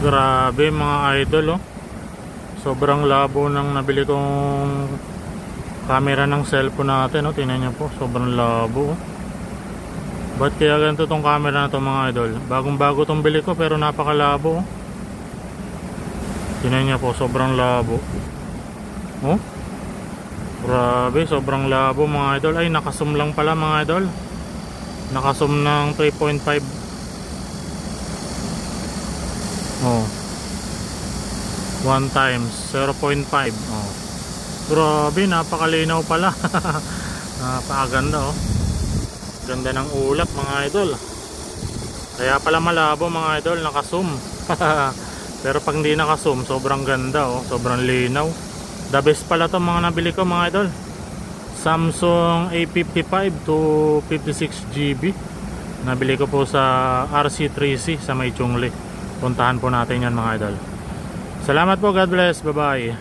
Grabe mga idol, oh. Sobrang labo ng nabili kong camera ng cellphone natin, oh. Tingnan nyo po, sobrang labo, oh. Ba't kaya ganito tong camera na to mga idol? Bagong bago tong bili ko pero napakalabo, oh. Tingnan nyo po, sobrang labo, oh. Grabe, sobrang labo mga idol. Ay, nakasum lang pala mga idol. Nakasum ng 3.5. Oh, 1 times 0.5. Oh, grabe, napakalinaw pala. Napakaganda, oh. Ganda ng ulap mga idol. Kaya pala malabo mga idol, nakasum. Pero pag hindi nakasum, sobrang ganda, oh. Sobrang linaw. The best pala to mga nabili ko mga idol. Samsung A55 to 56GB. Nabili ko po sa RC3C sa May Chungli. Puntahan po natin yan mga idol. Salamat po, God bless, bye bye.